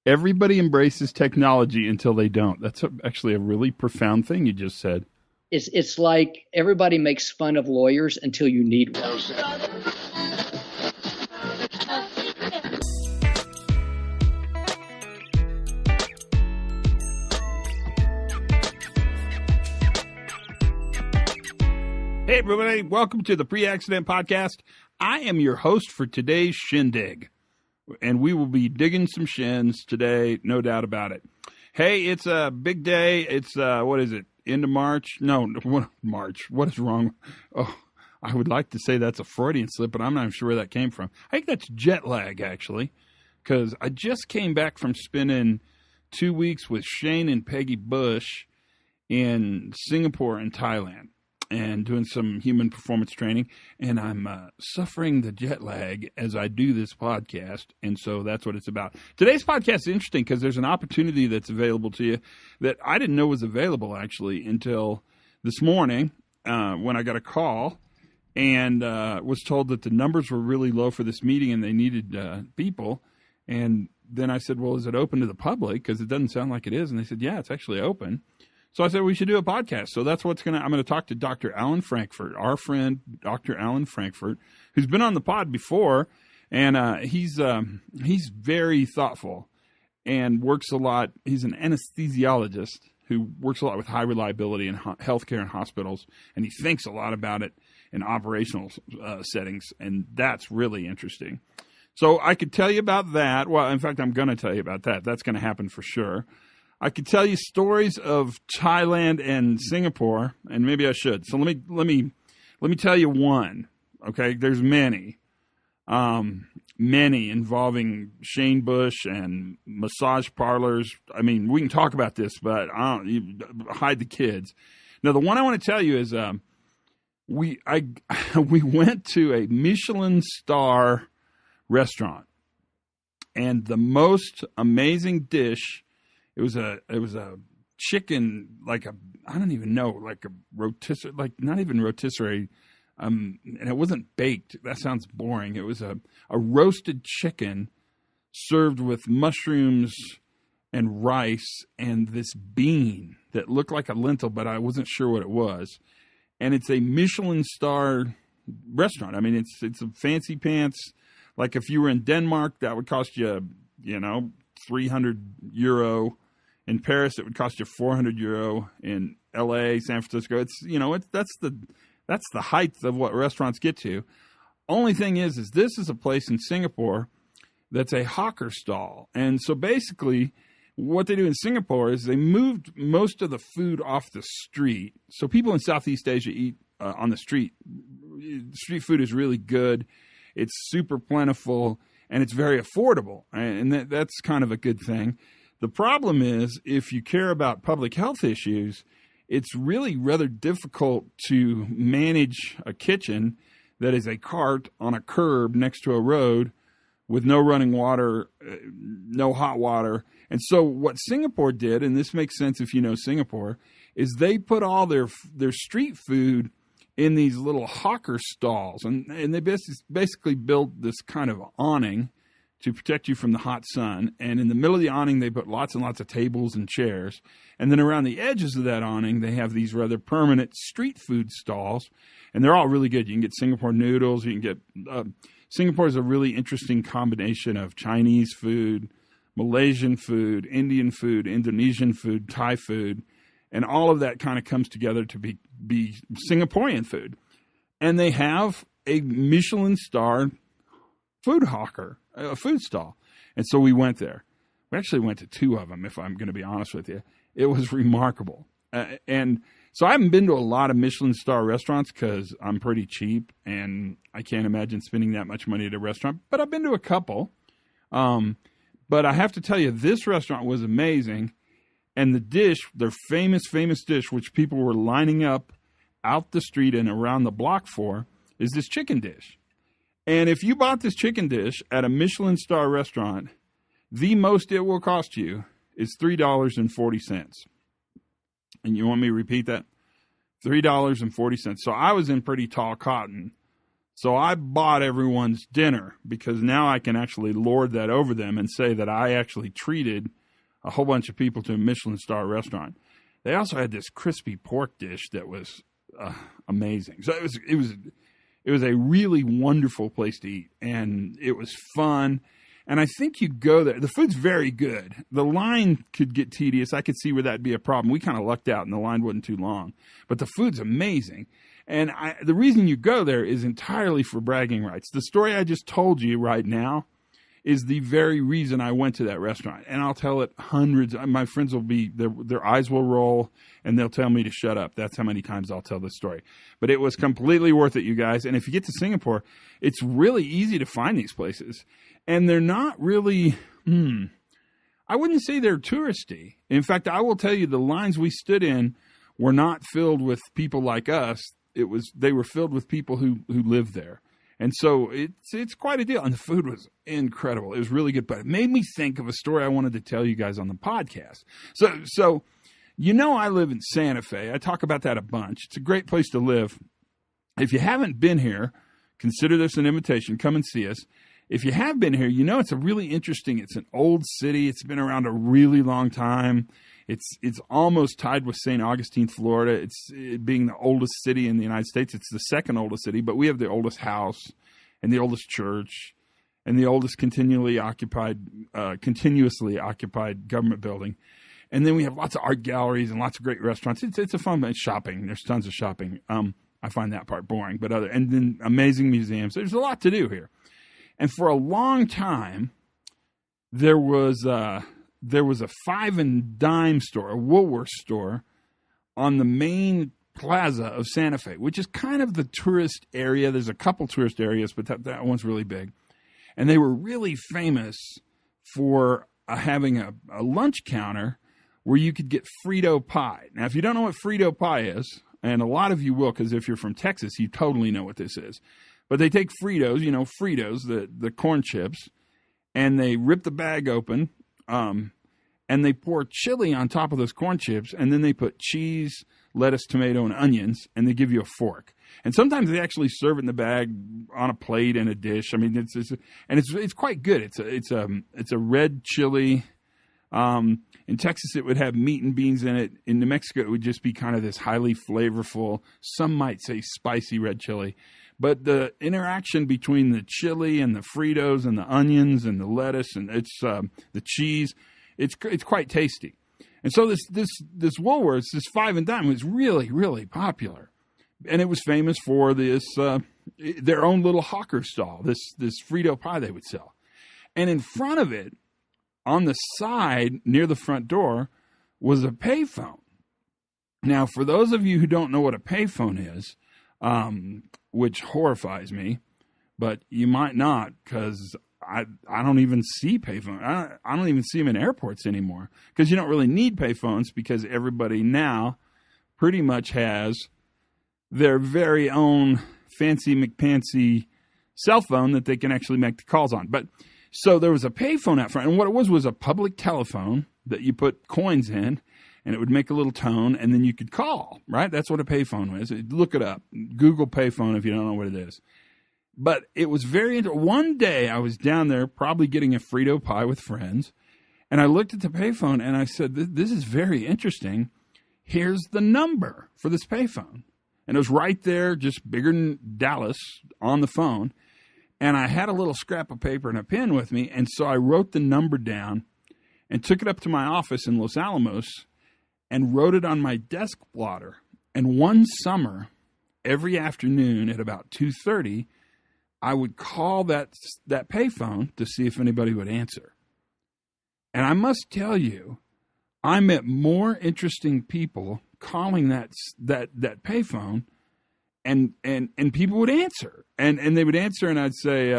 Everybody embraces technology until they don't. That's actually a really profound thing you just said. It's like everybody makes fun of lawyers until you need one. Hey, everybody. Welcome to the Pre-Accident Podcast. I am your host for today's shindig, and we will be digging some shins today, no doubt about it. Hey, it's a big day. It's, what is it, end of March? No, March. What is wrong? Oh, I would like to say that's a Freudian slip, but I'm not even sure where that came from. I think that's jet lag, actually, because I just came back from spending 2 weeks with Shane and Peggy Bush in Singapore and Thailand, and doing some human performance training, and I'm suffering the jet lag as I do this podcast, and so that's what it's about. Today's podcast is interesting because there's an opportunity that's available to you that I didn't know was available, actually, until this morning when I got a call and was told that the numbers were really low for this meeting and they needed people, and then I said, well, is it open to the public? Because it doesn't sound like it is, and they said, yeah, it's actually open. So I said we should do a podcast. So that's I'm going to talk to Dr. Alan Frankfurt, our friend, Dr. Alan Frankfurt, who's been on the pod before, and he's very thoughtful and works a lot. He's an anesthesiologist who works a lot with high reliability in healthcare and hospitals, and he thinks a lot about it in operational settings, and that's really interesting. So I could tell you about that. Well, in fact, I'm going to tell you about that. That's going to happen for sure. I could tell you stories of Thailand and Singapore, and maybe I should. So let me tell you one. Okay, there's many involving Shane Bush and massage parlors. I mean, we can talk about this, but you hide the kids. Now, the one I want to tell you is we went to a Michelin star restaurant, and the most amazing dish. It was a chicken, like I don't even know, like a rotisserie, like not even rotisserie, and it wasn't baked. That sounds boring. It was a roasted chicken served with mushrooms and rice and this bean that looked like a lentil, but I wasn't sure what it was. And it's a Michelin star restaurant. I mean, it's a fancy pants. Like if you were in Denmark, that would cost you, 300 euro. In Paris, it would cost you 400 euro. In L.A., San Francisco, that's the height of what restaurants get to. Only thing is this is a place in Singapore that's a hawker stall, and so basically, what they do in Singapore is they moved most of the food off the street. So people in Southeast Asia eat on the street. Street food is really good. It's super plentiful, and it's very affordable, and that's kind of a good thing. The problem is, if you care about public health issues, it's really rather difficult to manage a kitchen that is a cart on a curb next to a road with no running water, no hot water. And so what Singapore did, and this makes sense if you know Singapore, is they put all their street food in these little hawker stalls. And they basically built this kind of awning to protect you from the hot sun. And in the middle of the awning, they put lots and lots of tables and chairs. And then around the edges of that awning, they have these rather permanent street food stalls. And they're all really good. You can get Singapore noodles. You can get Singapore is a really interesting combination of Chinese food, Malaysian food, Indian food, Indonesian food, Thai food. And all of that kind of comes together to be Singaporean food. And they have a Michelin star food hawker, a food stall. And so we went there. We actually went to two of them, if I'm going to be honest with you. It was remarkable. And so I haven't been to a lot of Michelin star restaurants because I'm pretty cheap and I can't imagine spending that much money at a restaurant. But I've been to a couple. But I have to tell you, this restaurant was amazing. And the dish, their famous dish, which people were lining up out the street and around the block for, is this chicken dish. And if you bought this chicken dish at a Michelin star restaurant, the most it will cost you is $3.40. And you want me to repeat that? $3.40. So I was in pretty tall cotton. So I bought everyone's dinner because now I can actually lord that over them and say that I actually treated a whole bunch of people to a Michelin star restaurant. They also had this crispy pork dish that was amazing. So it was a really wonderful place to eat, and it was fun. And I think you go there. The food's very good. The line could get tedious. I could see where that'd be a problem. We kind of lucked out, and the line wasn't too long. But the food's amazing. And the reason you go there is entirely for bragging rights. The story I just told you right now is the very reason I went to that restaurant. And I'll tell it hundreds. My friends will be, their eyes will roll, and they'll tell me to shut up. That's how many times I'll tell this story. But it was completely worth it, you guys. And if you get to Singapore, it's really easy to find these places. And they're not really, I wouldn't say they're touristy. In fact, I will tell you the lines we stood in were not filled with people like us. They were filled with people who live there. And so it's quite a deal. And the food was incredible. It was really good. But it made me think of a story I wanted to tell you guys on the podcast. So I live in Santa Fe. I talk about that a bunch. It's a great place to live. If you haven't been here, consider this an invitation. Come and see us. If you have been here, it's a really interesting, it's an old city. It's been around a really long time. It's almost tied with St. Augustine, Florida. It being the oldest city in the United States. It's the second oldest city, but we have the oldest house and the oldest church and the oldest continuously occupied government building. And then we have lots of art galleries and lots of great restaurants. It's a fun place. Shopping. There's tons of shopping. I find that part boring, and then amazing museums. There's a lot to do here. And for a long time, there was a 5 and dime store, a Woolworth store, on the main plaza of Santa Fe, which is kind of the tourist area. There's a couple tourist areas, but that one's really big. And they were really famous for having a lunch counter where you could get Frito pie. Now, if you don't know what Frito pie is, and a lot of you will, because if you're from Texas, you totally know what this is. But they take Fritos, Fritos, the corn chips, and they rip the bag open, and they pour chili on top of those corn chips, and then they put cheese, lettuce, tomato, and onions, and they give you a fork. And sometimes they actually serve it in the bag on a plate and a dish. I mean, it's quite good. It's a red chili. In Texas, it would have meat and beans in it. In New Mexico, it would just be kind of this highly flavorful, some might say spicy red chili. But the interaction between the chili and the Fritos and the onions and the lettuce and the cheese, it's quite tasty. And so this Woolworths, this 5 and dime, was really, really popular. And it was famous for this their own little hawker stall, this Frito pie they would sell. And in front of it, on the side near the front door, was a payphone. Now, for those of you who don't know what a payphone is, which horrifies me, but you might not, because I don't even see payphones. I don't even see them in airports anymore, because you don't really need payphones, because everybody now pretty much has their very own fancy McPancy cell phone that they can actually make the calls on. But so there was a payphone out front, and what it was a public telephone that you put coins in, and it would make a little tone, and then you could call, right? That's what a payphone is. Look it up. Google payphone if you don't know what it is. But it was very interesting. One day I was down there probably getting a Frito pie with friends, and I looked at the payphone, and I said, this is very interesting. Here's the number for this payphone. And it was right there, just bigger than Dallas, on the phone. And I had a little scrap of paper and a pen with me, and so I wrote the number down and took it up to my office in Los Alamos and wrote it on my desk blotter. And one summer, every afternoon at about 2:30, I would call that payphone to see if anybody would answer. And I must tell you, I met more interesting people calling that payphone, and people would answer, and they would answer, and I'd say,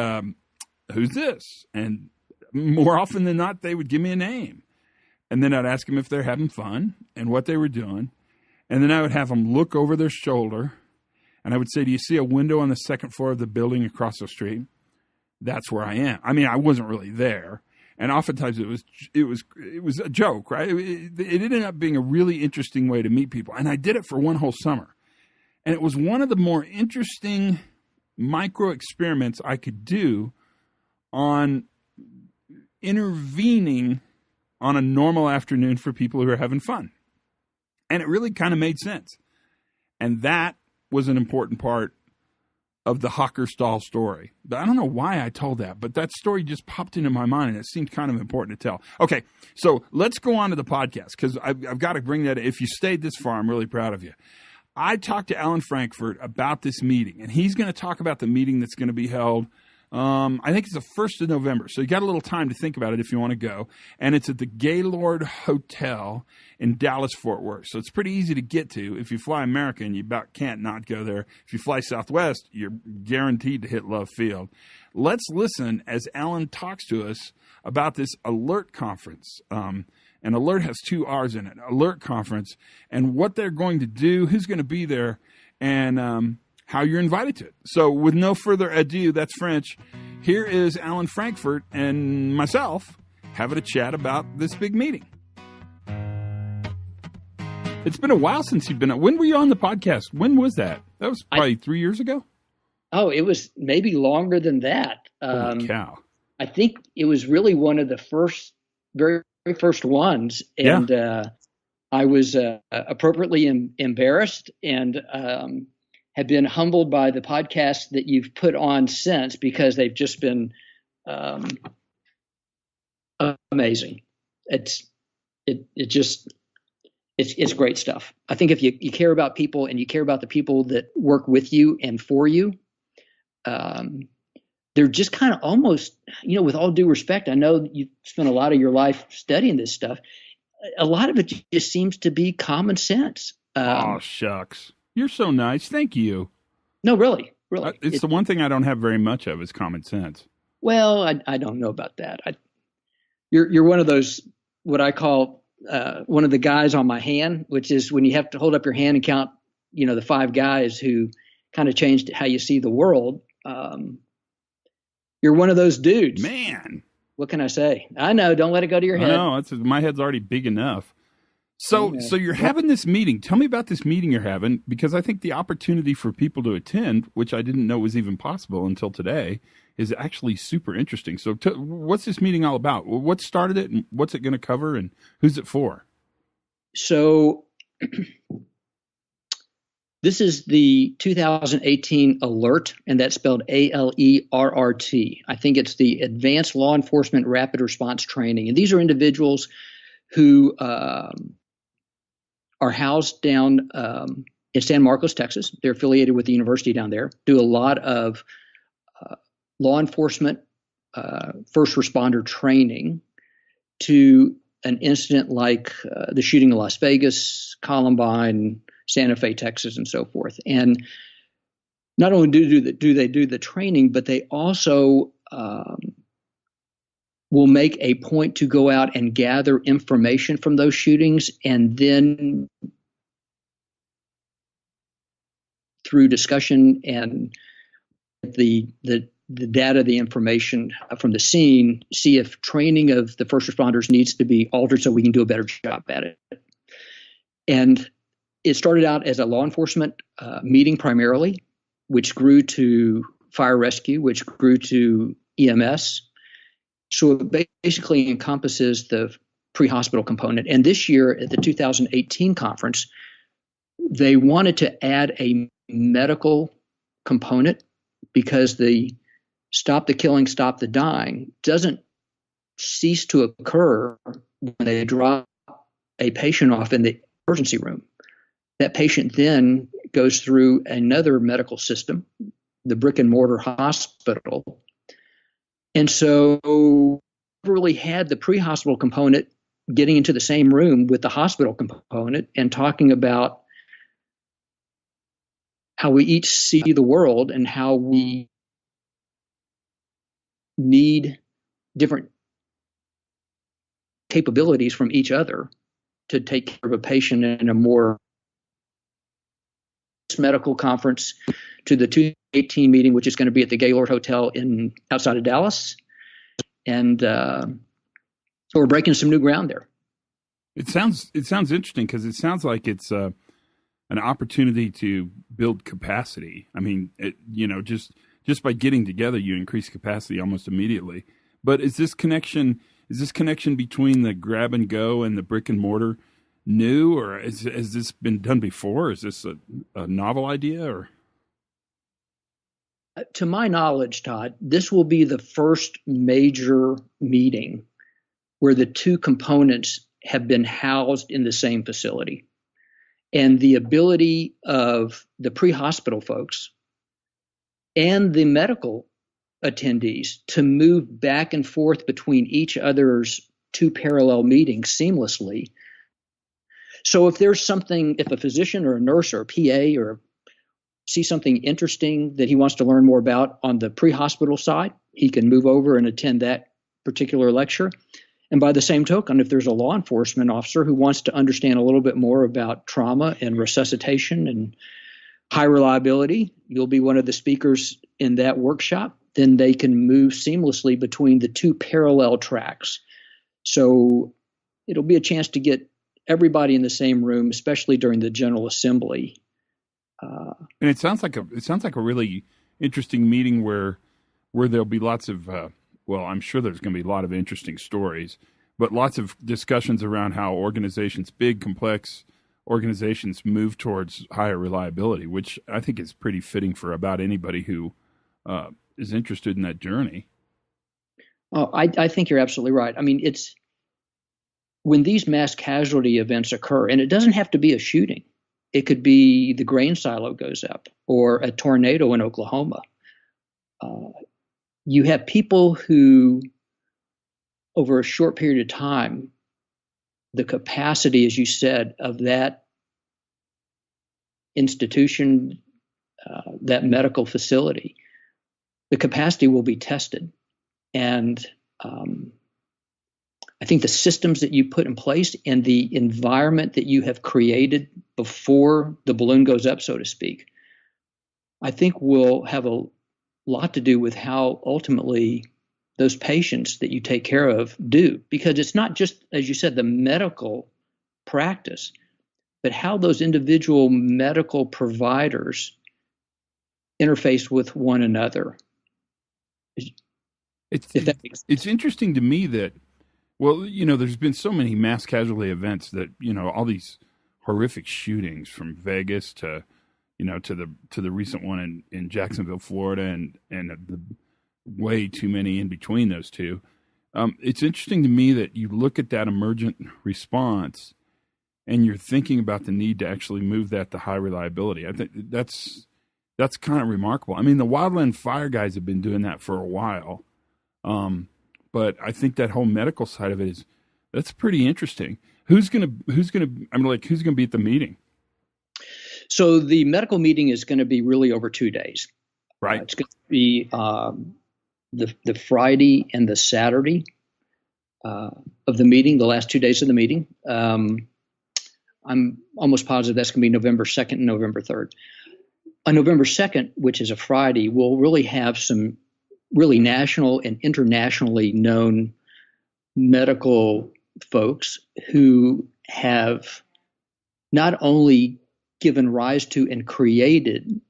"Who's this?" And more often than not, they would give me a name, and then I'd ask them if they're having fun and what they were doing, and then I would have them look over their shoulder, and I would say, "Do you see a window on the second floor of the building across the street?" That's where I am. I mean, I wasn't really there. And oftentimes it was a joke, right? It ended up being a really interesting way to meet people. And I did it for one whole summer. And it was one of the more interesting micro experiments I could do on intervening on a normal afternoon for people who are having fun. And it really kind of made sense. And that was an important part of the Hockerstall story. I don't know why I told that, but that story just popped into my mind, and it seemed kind of important to tell. Okay, so let's go on to the podcast, because I've got to bring that. If you stayed this far, I'm really proud of you. I talked to Alan Frankfurt about this meeting, and he's going to talk about the meeting that's going to be held. I think it's the 1st of November, so you got a little time to think about it if you want to go. And it's at the Gaylord Hotel in Dallas-Fort Worth. So it's pretty easy to get to. If you fly American, you about can't not go there. If you fly Southwest, you're guaranteed to hit Love Field. Let's listen as Alan talks to us about this ALERRT conference. And ALERRT has 2 R's in it, ALERRT conference, and what they're going to do, who's going to be there, and how you're invited to it. So with no further ado, that's French, here is Alan Frankfurt and myself having a chat about this big meeting. It's been a while since you've been. When were you on the podcast? When was that? That was probably 3 years ago? Oh, it was maybe longer than that. Holy cow. I think it was really one of the very first ones. And I was appropriately embarrassed and have been humbled by the podcasts that you've put on since, because they've just been amazing. It's great stuff. I think if you care about people and you care about the people that work with you and for you, they're just kind of almost, with all due respect, I know you spent a lot of your life studying this stuff. A lot of it just seems to be common sense. Oh, shucks. You're so nice. Thank you. No, really. It's the one thing I don't have very much of is common sense. Well, I don't know about that. You're one of those, what I call one of the guys on my hand, which is when you have to hold up your hand and count, the 5 guys who kind of changed how you see the world. You're one of those dudes. Man. What can I say? I know. Don't let it go to your head. No, my head's already big enough. So you're having this meeting. Tell me about this meeting you're having, because I think the opportunity for people to attend, which I didn't know was even possible until today, is actually super interesting. So what's this meeting all about? What started it, and what's it going to cover, and who's it for? So this is the 2018 ALERRT, and that's spelled ALERRT. I think it's the Advanced Law Enforcement Rapid Response Training. And these are individuals who are housed down in San Marcos, Texas. They're affiliated with the university down there, do a lot of law enforcement, first responder training to an incident like the shooting in Las Vegas, Columbine, Santa Fe, Texas, and so forth. And not only do they do the training, but they also will make a point to go out and gather information from those shootings, and then through discussion and the data, the information from the scene, see if training of the first responders needs to be altered so we can do a better job at it. And it started out as a law enforcement meeting primarily, which grew to fire rescue, which grew to EMS. So it basically encompasses the pre-hospital component. And this year at the 2018 conference, they wanted to add a medical component, because the stop the killing, stop the dying doesn't cease to occur when they drop a patient off in the emergency room. That patient then goes through another medical system, the brick and mortar hospital. And so really had the pre-hospital component getting into the same room with the hospital component and talking about how we each see the world and how we need different capabilities from each other to take care of a patient in a more medical conference to the 2018 meeting, which is going to be at the Gaylord Hotel outside of Dallas. And so we're breaking some new ground there. It sounds interesting, because it sounds like it's an opportunity to build capacity. I mean, just by getting together, you increase capacity almost immediately. But is this connection between the grab and go and the brick and mortar new, or has this been done before? Is this a novel idea? Or to my knowledge, Todd, this will be the first major meeting where the two components have been housed in the same facility. And the ability of the pre-hospital folks and the medical attendees to move back and forth between each other's two parallel meetings seamlessly. So if a physician or a nurse or a PA or see something interesting that he wants to learn more about on the pre-hospital side, he can move over and attend that particular lecture. And by the same token, if there's a law enforcement officer who wants to understand a little bit more about trauma and resuscitation and high reliability, you'll be one of the speakers in that workshop. Then they can move seamlessly between the two parallel tracks. So it'll be a chance to get everybody in the same room, especially during the General Assembly. And it sounds like a really interesting meeting where there'll be lots of I'm sure there's going to be a lot of interesting stories, but lots of discussions around how big, complex organizations move towards higher reliability, which I think is pretty fitting for about anybody who is interested in that journey. Oh, I think you're absolutely right. I mean, it's when these mass casualty events occur, and it doesn't have to be a shooting. It could be the grain silo goes up or a tornado in Oklahoma. You have people who, over a short period of time, the capacity, as you said, of that institution, that medical facility, the capacity will be tested. And I think the systems that you put in place and the environment that you have created before the balloon goes up, so to speak, I think will have a lot to do with how ultimately those patients that you take care of do. Because it's not just, as you said, the medical practice, but how those individual medical providers interface with one another. It's interesting to me that, there's been so many mass casualty events that, all these horrific shootings from Vegas to the recent one in Jacksonville, Florida, and the way too many in between those two. It's interesting to me that you look at that emergent response and you're thinking about the need to actually move that to high reliability. I think that's kind of remarkable. I mean, the wildland fire guys have been doing that for a while. But I think that whole medical side of it that's pretty interesting. Who's gonna be at the meeting? So the medical meeting is going to be really over 2 days. Right. It's going to be the Friday and the Saturday of the meeting, the last 2 days of the meeting. I'm almost positive that's going to be November 2nd and November 3rd. On November 2nd, which is a Friday, we'll really have some really national and internationally known medical folks who have not only given rise to and created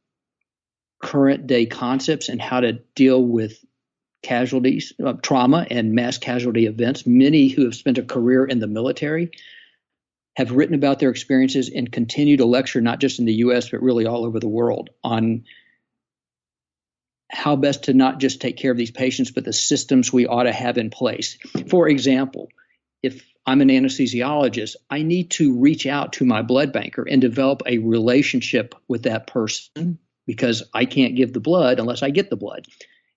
current day concepts and how to deal with casualties, trauma and mass casualty events. Many who have spent a career in the military have written about their experiences and continue to lecture, not just in the U.S., but really all over the world, on how best to not just take care of these patients, but the systems we ought to have in place. For example, if I'm an anesthesiologist, I need to reach out to my blood banker and develop a relationship with that person because I can't give the blood unless I get the blood.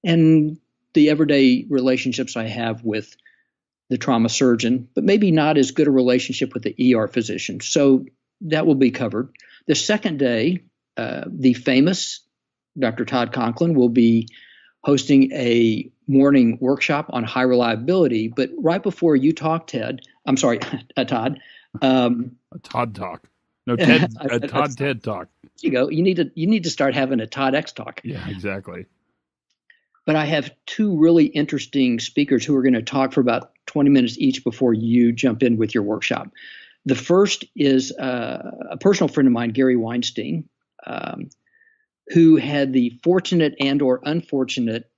And the everyday relationships I have with the trauma surgeon, but maybe not as good a relationship with the ER physician. So that will be covered. The second day, the famous Dr. Todd Conklin will be hosting a morning workshop on high reliability. But right before you talk, Todd. A Todd talk. No, Ted. A Todd TED talk. You go. You need to start having a Todd X talk. Yeah, exactly. But I have two really interesting speakers who are going to talk for about 20 minutes each before you jump in with your workshop. The first is a personal friend of mine, Gary Weinstein, who had the fortunate and or unfortunate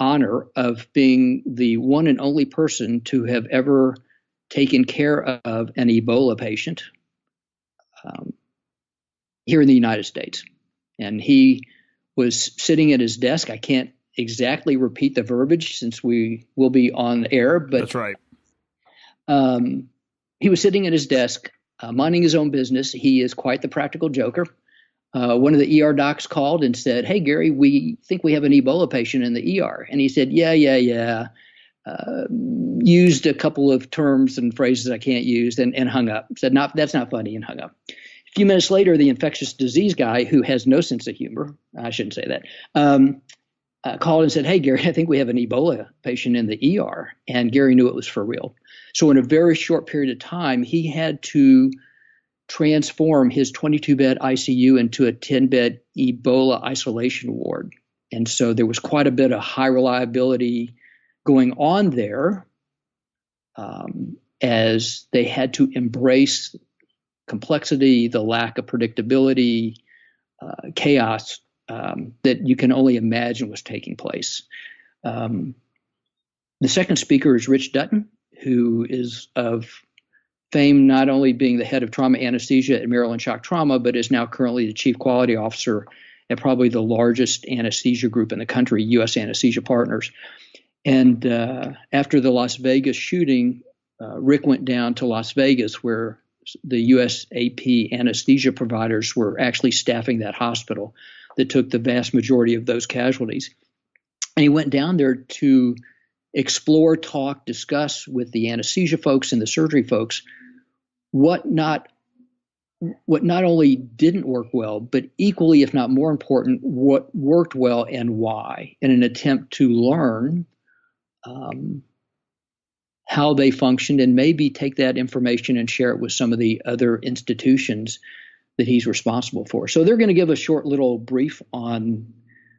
honor of being the one and only person to have ever taken care of an Ebola patient here in the United States. And he was sitting at his desk. I can't exactly repeat the verbiage since we will be on air, but that's right. He was sitting at his desk, minding his own business. He is quite the practical joker. One of the ER docs called and said, "Hey, Gary, we think we have an Ebola patient in the ER." And he said, yeah. Used a couple of terms and phrases I can't use and hung up. Said, that's not funny, and hung up. A few minutes later, the infectious disease guy, who has no sense of humor, I shouldn't say that, called and said, "Hey, Gary, I think we have an Ebola patient in the ER." And Gary knew it was for real. So in a very short period of time, he had to transform his 22-bed ICU into a 10-bed Ebola isolation ward. And so there was quite a bit of high reliability going on there, as they had to embrace complexity, the lack of predictability, chaos that you can only imagine was taking place. The second speaker is Rich Dutton, who is of fame not only being the head of trauma anesthesia at Maryland Shock Trauma, but is now currently the chief quality officer at probably the largest anesthesia group in the country, U.S. Anesthesia Partners. And after the Las Vegas shooting, Rick went down to Las Vegas, where the USAP anesthesia providers were actually staffing that hospital that took the vast majority of those casualties. And he went down there to explore, talk, discuss with the anesthesia folks and the surgery folks what not only didn't work well, but equally, if not more important, what worked well and why, in an attempt to learn how they functioned and maybe take that information and share it with some of the other institutions that he's responsible for. So they're going to give a short little brief on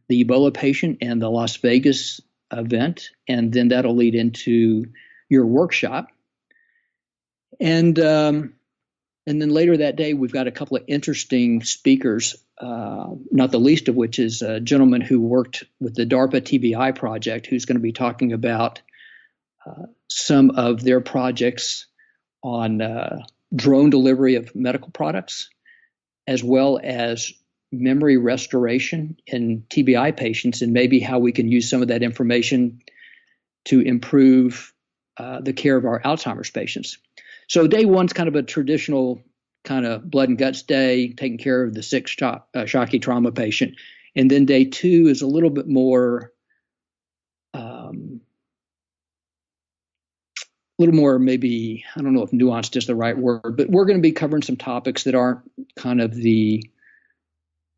the Ebola patient and the Las Vegas event, and then that'll lead into your workshop. And then later that day, we've got a couple of interesting speakers, not the least of which is a gentleman who worked with the DARPA TBI project, who's going to be talking about some of their projects on drone delivery of medical products, as well as memory restoration in TBI patients, and maybe how we can use some of that information to improve the care of our Alzheimer's patients. So day one's kind of a traditional kind of blood and guts day, taking care of the sick shocky trauma patient. And then day two is a little bit more, maybe, I don't know if nuanced is the right word, but we're going to be covering some topics that aren't kind of the,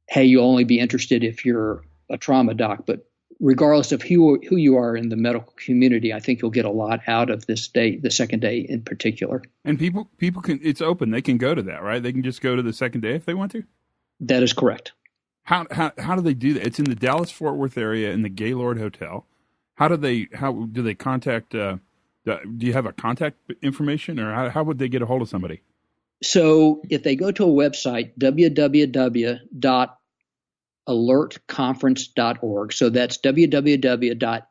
hey, you'll only be interested if you're a trauma doc, but regardless of who you are in the medical community, I think you'll get a lot out of this day, the second day in particular. And people can, it's open. They can go to that, right? They can just go to the second day if they want to? That is correct. How do they do that? It's in the Dallas-Fort Worth area in the Gaylord Hotel. How do they contact, do you have a contact information, or how would they get a hold of somebody? So if they go to a website, www.alertconference.org. So that's www.ALERRT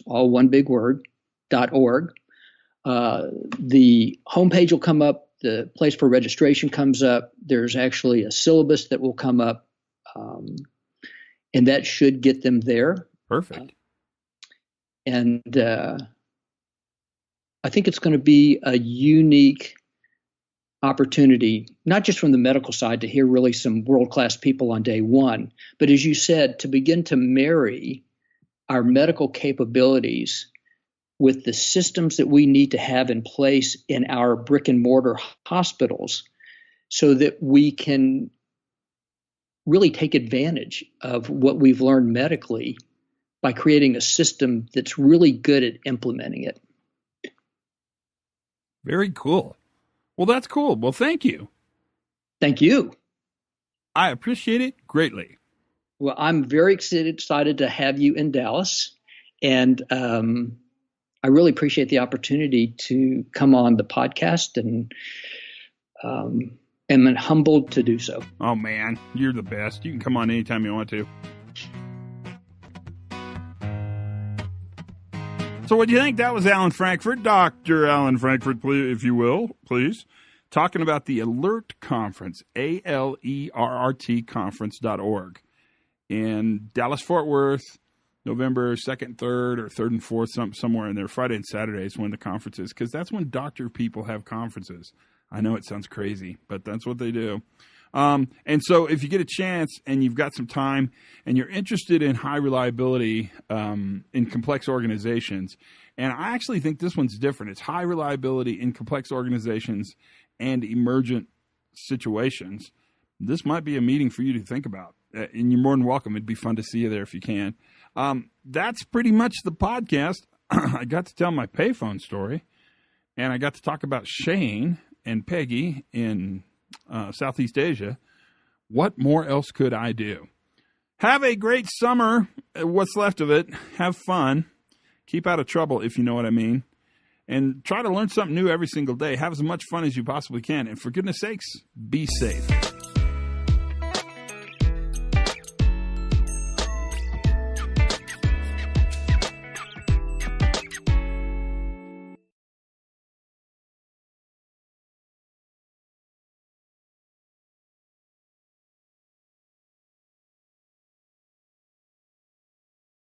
all one big word, .org. The homepage will come up. The place for registration comes up. There's actually a syllabus that will come up, and that should get them there. Perfect. And I think it's going to be a unique opportunity, not just from the medical side, to hear really some world-class people on day one, but as you said, to begin to marry our medical capabilities with the systems that we need to have in place in our brick and mortar hospitals so that we can really take advantage of what we've learned medically by creating a system that's really good at implementing it. Very cool. Well, that's cool. Well, thank you. Thank you. I appreciate it greatly. Well, I'm very excited to have you in Dallas. And I really appreciate the opportunity to come on the podcast, and am humbled to do so. Oh, man, you're the best. You can come on anytime you want to. So what do you think? That was Alan Frankfurt, Dr. Alan Frankfurt, if you will, please, talking about the ALERRT conference, ALERRT conference.org, in Dallas-Fort Worth, November 2nd, 3rd, or 3rd and 4th, somewhere in there. Friday and Saturday is when the conference is, because that's when doctor people have conferences. I know it sounds crazy, but that's what they do. And so if you get a chance and you've got some time and you're interested in high reliability in complex organizations, and I actually think this one's different. It's high reliability in complex organizations and emergent situations. This might be a meeting for you to think about, and you're more than welcome. It'd be fun to see you there if you can. That's pretty much the podcast. I got to tell my payphone story, and I got to talk about Shane and Peggy in Southeast Asia. What more else could I do? Have a great summer, what's left of it. Have fun. Keep out of trouble, if you know what I mean. And try to learn something new every single day. Have as much fun as you possibly can. And for goodness sakes, be safe.